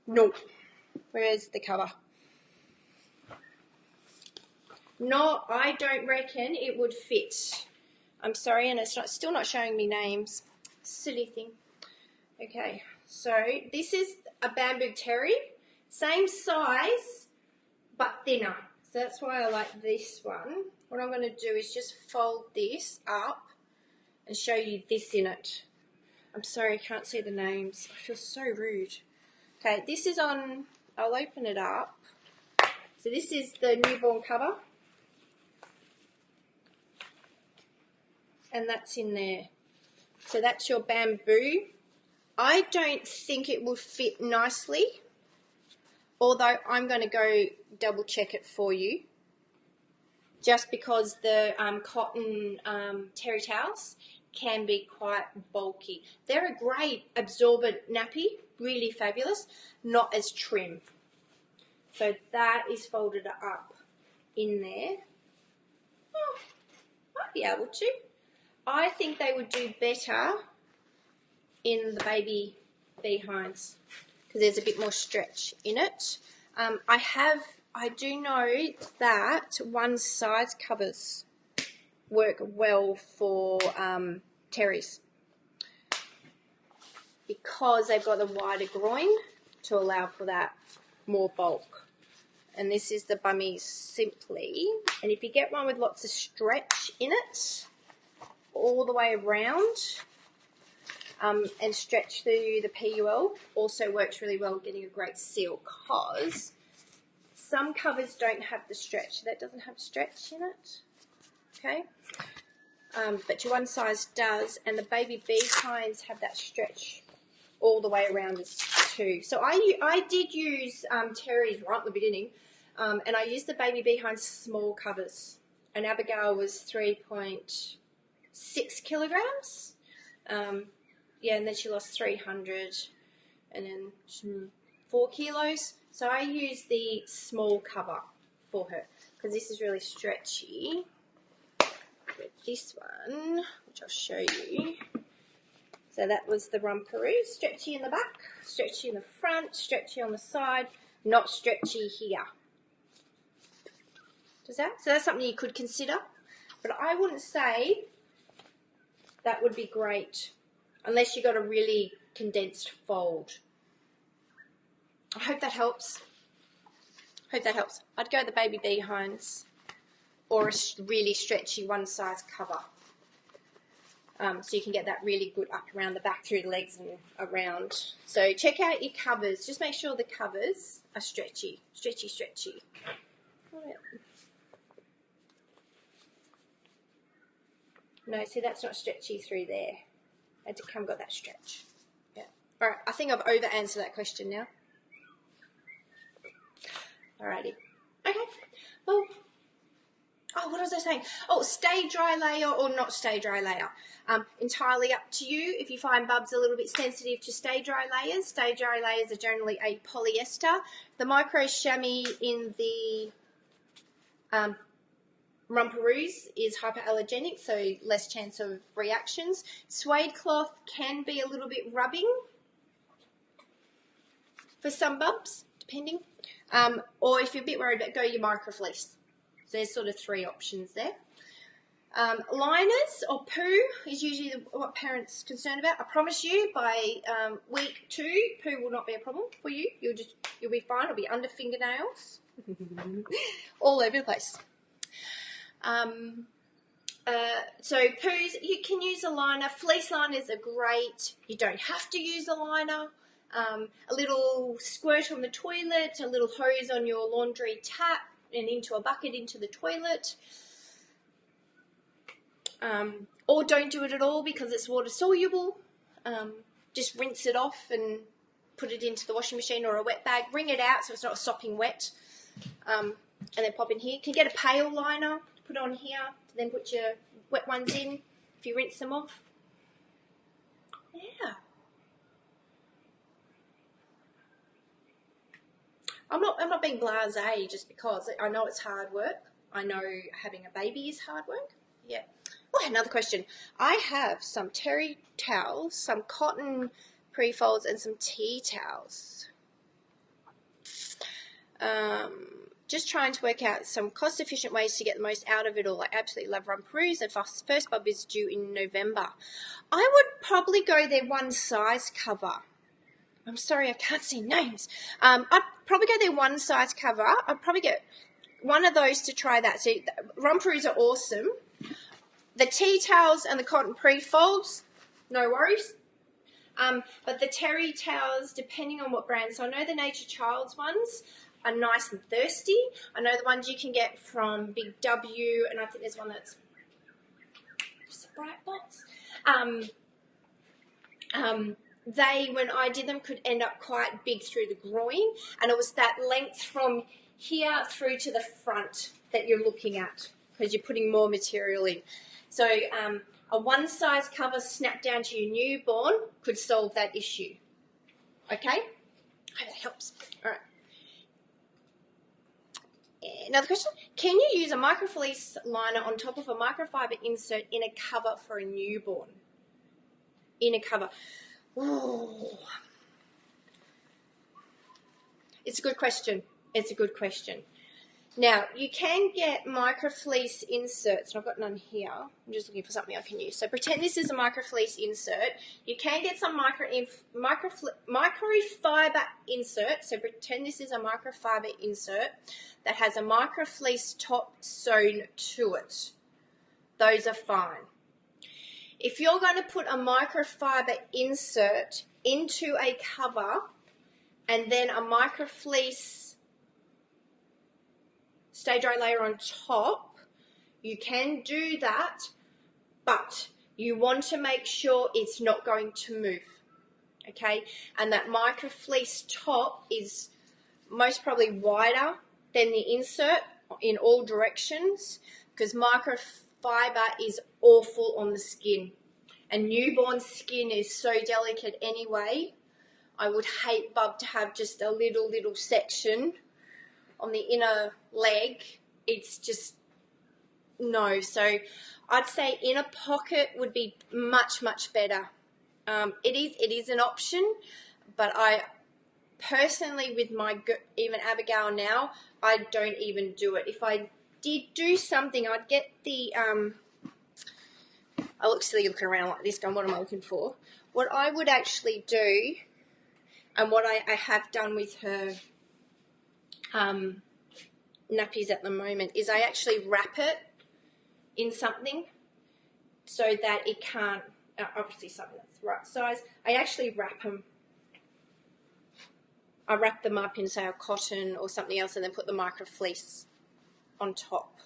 Nope. Where's the cover? No, I don't reckon it would fit. I'm sorry, and it's still not showing me names. Silly thing. Okay, so this is a bamboo terry. Same size, but thinner. So that's why I like this one. What I'm going to do is just fold this up and show you this in it. I'm sorry, I can't see the names. I feel so rude. Okay, this is on, I'll open it up. So this is the newborn cover. And that's in there. So that's your bamboo. I don't think it will fit nicely, although I'm going to go double check it for you, just because the cotton terry towels can be quite bulky. They're a great absorbent nappy, really fabulous, not as trim. So that is folded up in there. Oh, might be able to. I think they would do better in the baby behinds because there's a bit more stretch in it. I do know that one size covers work well for terries because they've got a wider groin to allow for that more bulk. And this is the Bummies Simply. And if you get one with lots of stretch in it, all the way around, and stretch through the PUL, also works really well getting a great seal, because some covers don't have the stretch. That doesn't have stretch in it, okay? But your one size does, and the baby behinds have that stretch all the way around as too. So I did use Terry's right at the beginning, and I used the baby behinds small covers, and Abigail was 3.6 kilograms. Yeah, and then she lost 300, and then 4 kilos. So I used the small cover for her because this is really stretchy. With this one, which I'll show you. So that was the rumparoo, stretchy in the back, stretchy in the front, stretchy on the side, not stretchy here. Does that? So that's something you could consider, but I wouldn't say that would be great unless you got a really condensed fold. I hope that helps. Hope that helps. I'd go the baby behinds or a really stretchy one size cover. So you can get that really good up around the back through the legs and around. So check out your covers. Just make sure the covers are stretchy, stretchy, stretchy. No, see, that's not stretchy through there. I haven't got that stretch. Yeah. All right, I think I've over-answered that question now. Alrighty. Okay. Well, oh, what was I saying? Oh, stay dry layer or not stay dry layer. Entirely up to you. If you find bubs a little bit sensitive to stay dry layers are generally a polyester. The micro chamois in the rumparoos is hyperallergenic, so less chance of reactions. Suede cloth can be a little bit rubbing for some bubs, depending. Or if you're a bit worried about, go your microfleece. So there's sort of 3 options there. Liners or poo is usually what parents are concerned about. I promise you, by week 2, poo will not be a problem for you. You'll be fine. It'll be under fingernails, all over the place. So poos, you can use a liner. Fleece liners are great. You don't have to use a liner. A little squirt on the toilet, a little hose on your laundry tap and into a bucket into the toilet. Or don't do it at all because it's water soluble. Just rinse it off and put it into the washing machine or a wet bag. Wring it out so it's not sopping wet. And then pop in here. You can get a pail liner to put on here, to then put your wet ones in if you rinse them off. Yeah. I'm not being blasé just because I know it's hard work. I know having a baby is hard work. Yeah. Oh, another question. I have some terry towels, some cotton prefolds, and some tea towels. Just trying to work out some cost-efficient ways to get the most out of it all. I absolutely love rumparoos. The first bub is due in November. I would probably go their one size cover. I'm sorry, I can't see names. I'd probably go their one size cover. I'd probably get one of those to try that. So rumparoos are awesome. The tea towels and the cotton pre-folds, no worries. But the terry towels, depending on what brand. So I know the Nature Child's ones are nice and thirsty. I know the ones you can get from Big W, and I think there's one that's just a bright box. They, when I did them, could end up quite big through the groin, and it was that length from here through to the front that you're looking at because you're putting more material in. So a one size cover snapped down to your newborn could solve that issue. Okay? I hope that helps. All right. Another question. Can you use a microfleece liner on top of a microfiber insert in a cover for a newborn? In a cover. Ooh. It's a good question. It's a good question. Now, you can get microfleece inserts, and I've got none here. I'm just looking for something I can use. So pretend this is a microfleece insert. You can get some microfiber insert. So pretend this is a microfiber insert that has a microfleece top sewn to it. Those are fine. If you're going to put a microfiber insert into a cover and then a microfleece stay dry layer on top, you can do that, but you want to make sure it's not going to move, okay? And that microfleece top is most probably wider than the insert in all directions, because microfiber is awful on the skin, and newborn skin is so delicate anyway. I would hate Bub to have just a little section on the inner leg. It's just no. So I'd say inner pocket would be much better. It is an option, but I personally, with my even Abigail now, I don't even do it. If I did do something, I'd get the I look silly looking around like this going, what am I looking for? What I would actually do, and what I have done with her nappies at the moment, is I actually wrap it in something so that it can't, obviously something that's the right size. I actually wrap them. I wrap them up in, say, a cotton or something else, and then put the microfleece on top.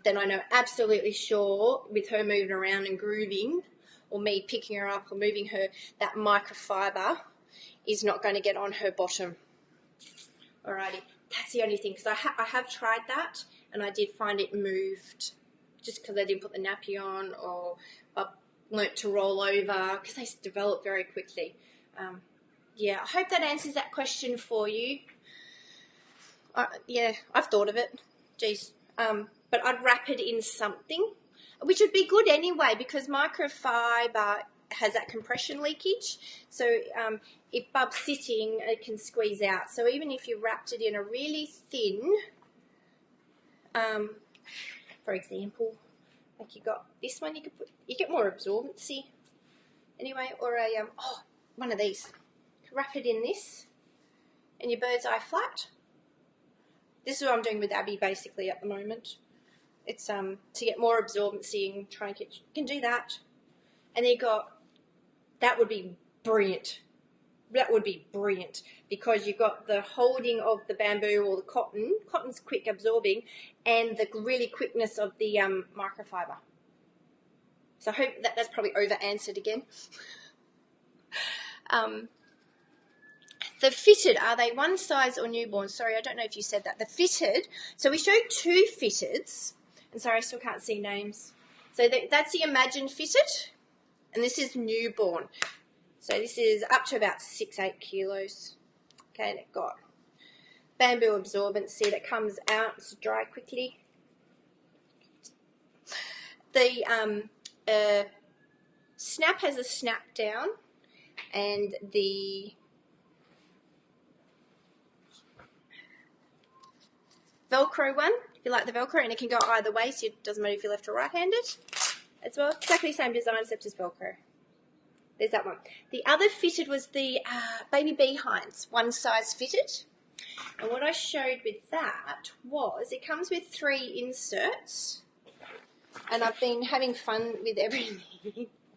Then I know absolutely sure, with her moving around and grooving, or me picking her up or moving her, that microfiber is not going to get on her bottom. Alrighty, that's the only thing, because I have tried that and I did find it moved just because I didn't put the nappy on, or I learnt to roll over, because they develop very quickly. Yeah, I hope that answers that question for you. Yeah, I've thought of it. Geez. But I'd wrap it in something, which would be good anyway, because microfiber has that compression leakage. So if Bub's sitting, it can squeeze out. So even if you wrapped it in a really thin, for example, like you got this one, you get more absorbency anyway, or a one of these. Wrap it in this, and your bird's eye flat. This is what I'm doing with Abby basically at the moment. It's to get more absorbency and try and get, you can do that. And then you got, that would be brilliant. That would be brilliant, because you've got the holding of the bamboo or the cotton. Cotton's quick absorbing, and the really quickness of the microfiber. So I hope that's probably over answered again. The fitted, are they one size or newborn? Sorry, I don't know if you said that. The fitted, so we showed two fitteds, and sorry, I still can't see names. So that's the Imagine fitted, and this is newborn. So this is up to about 6-8 kilos. Okay, and it's got bamboo absorbency that comes out to dry quickly. The snap has a snap down, and the Velcro one, if you like the Velcro, and it can go either way, so it doesn't matter if you're left or right-handed as well. Exactly the same design except as Velcro. There's that one. The other fitted was the baby behinds, one size fitted. And what I showed with that was it comes with 3 inserts, and I've been having fun with everything.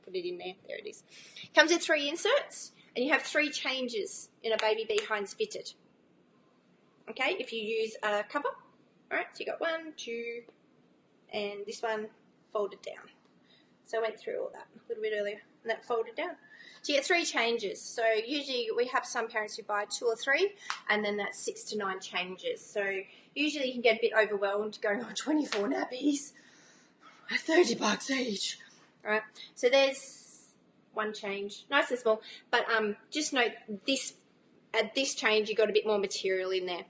Put it in there. There it is. It comes with 3 inserts, and you have 3 changes in a baby behinds fitted. Okay, if you use a cover. Alright, so you got 1, 2, and this one folded down. So I went through all that a little bit earlier, and that folded down. So you get 3 changes. So usually we have some parents who buy 2 or 3, and then that's 6 to 9 changes. So usually you can get a bit overwhelmed going on 24 nappies at $30 each. Alright, so there's 1 change, nice and small, but just note this, at this change you got a bit more material in there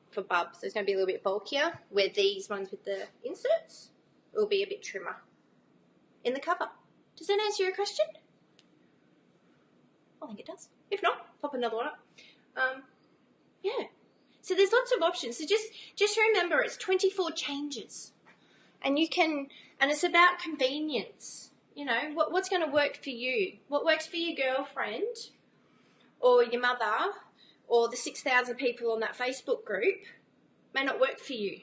for Bub, so it's going to be a little bit bulkier, where these ones with the inserts will be a bit trimmer in the cover. Does that answer your question? I think it does. If not, pop another one up. Yeah. So there's lots of options. So just remember, it's 24 changes. And it's about convenience. You know, what's going to work for you? What works for your girlfriend or your mother or the 6,000 people on that Facebook group may not work for you.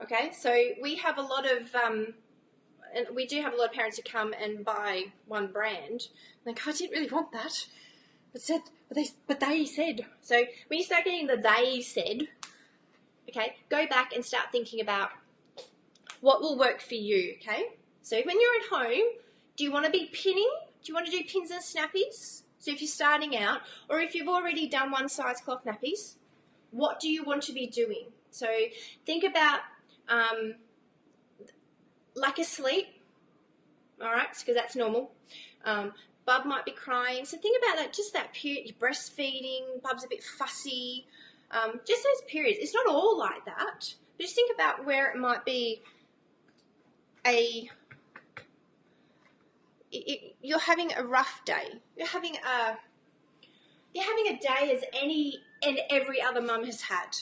Okay, so we have a lot of, and we do have a lot of parents who come and buy one brand. Like, I didn't really want that. But they said. So when you start getting the they said, okay, go back and start thinking about what will work for you, okay? So when you're at home, do you want to be pinning? Do you want to do pins and snappies? So if you're starting out, or if you've already done one size cloth nappies, what do you want to be doing? So think about lack of sleep, all right, because that's normal. Bub might be crying, so think about that, just that period, you're breastfeeding, Bub's a bit fussy, just those periods. It's not all like that, but just think about where it might be you're having a rough day. You're having a day as any and every other mum has had,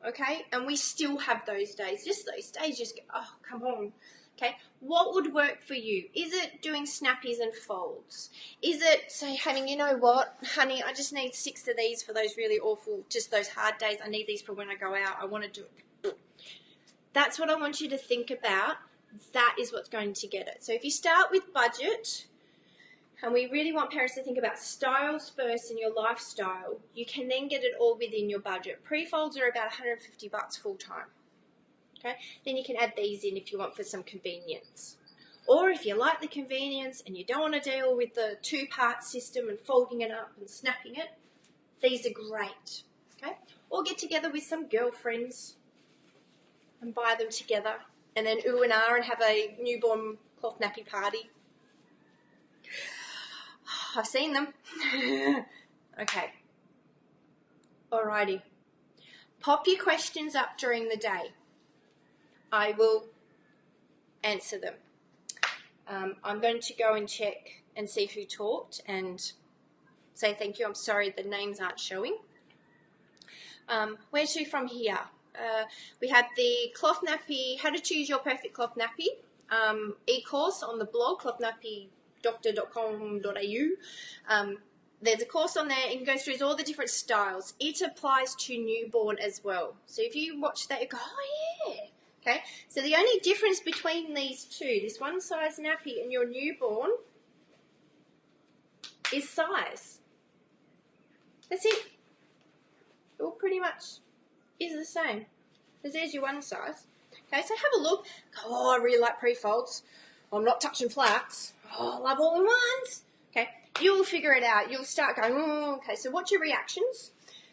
okay? And we still have those days. Just those days just go, oh, come on. Okay, what would work for you? Is it doing snappies and folds? Is it, say, having, you know what, honey, I just need 6 of these for those really awful, just those hard days. I need these for when I go out. I want to do it. That's what I want you to think about. That is what's going to get it. So if you start with budget, and we really want parents to think about styles first in your lifestyle, you can then get it all within your budget. Pre-folds are about $150 full time. Okay? Then you can add these in if you want for some convenience. Or if you like the convenience and you don't want to deal with the 2-part system and folding it up and snapping it, these are great. Okay? Or get together with some girlfriends and buy them together. And then ooh and ah and have a newborn cloth nappy party. I've seen them. Okay. Alrighty. Pop your questions up during the day. I will answer them. I'm going to go and check and see who talked and say thank you. I'm sorry the names aren't showing. Where to from here? We have the Cloth Nappy, How to Choose Your Perfect Cloth Nappy e-course on the blog, clothnappydoctor.com.au. There's a course on there and it goes through all the different styles. It applies to newborn as well. So if you watch that, you go, oh yeah. Okay, so the only difference between these two, this one size nappy and your newborn, is size. That's it. It all pretty much is the same. Because there's your one size. Okay, so have a look. Oh, I really like pre-folds. I'm not touching flats. Oh, I love all-in-ones. Okay, you'll figure it out. You'll start going, oh, okay, so watch your reactions.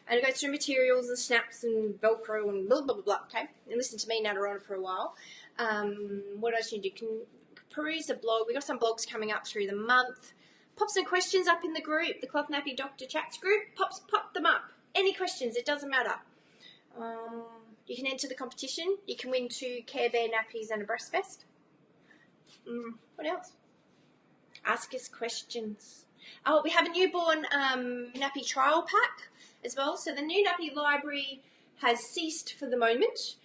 And it goes through materials and snaps and Velcro and blah, blah, blah, blah, okay? And listen to me natter on for a while. What else you do? You can peruse the blog. We've got some blogs coming up through the month. Pop some questions up in the group, the Cloth Nappy Doctor chats group. Pop them up. Any questions, it doesn't matter. You can enter the competition. You can win 2 Care Bear nappies and a breast vest. What else? Ask us questions. Oh, we have a newborn nappy trial pack as well. So the new nappy library has ceased for the moment,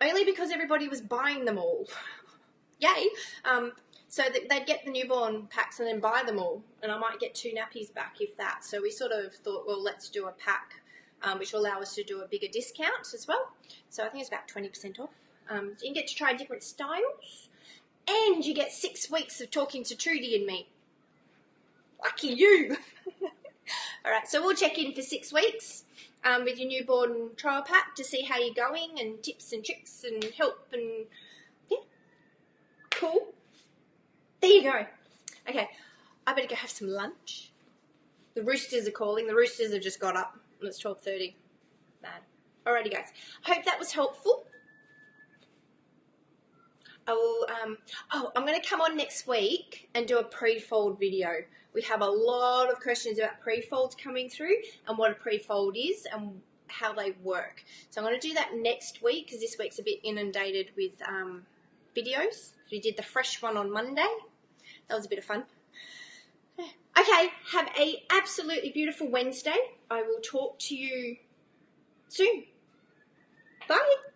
only because everybody was buying them all. Yay! So they'd get the newborn packs and then buy them all, and I might get 2 nappies back if that. So we sort of thought, well, let's do a pack, which will allow us to do a bigger discount as well. So I think it's about 20% off. You get to try different styles, and you get 6 weeks of talking to Trudy and me. Lucky you! All right, so we'll check in for 6 weeks with your newborn trial pack to see how you're going and tips and tricks and help and yeah, cool. There you go. Okay, I better go have some lunch. The roosters are calling. The roosters have just got up and it's 12:30. Bad. Alrighty, guys. I hope that was helpful. I will, I'm going to come on next week and do a pre-fold video. We have a lot of questions about pre-folds coming through and what a pre-fold is and how they work. So I'm going to do that next week because this week's a bit inundated with videos. We did the fresh one on Monday. That was a bit of fun. Okay, have a absolutely beautiful Wednesday. I will talk to you soon. Bye.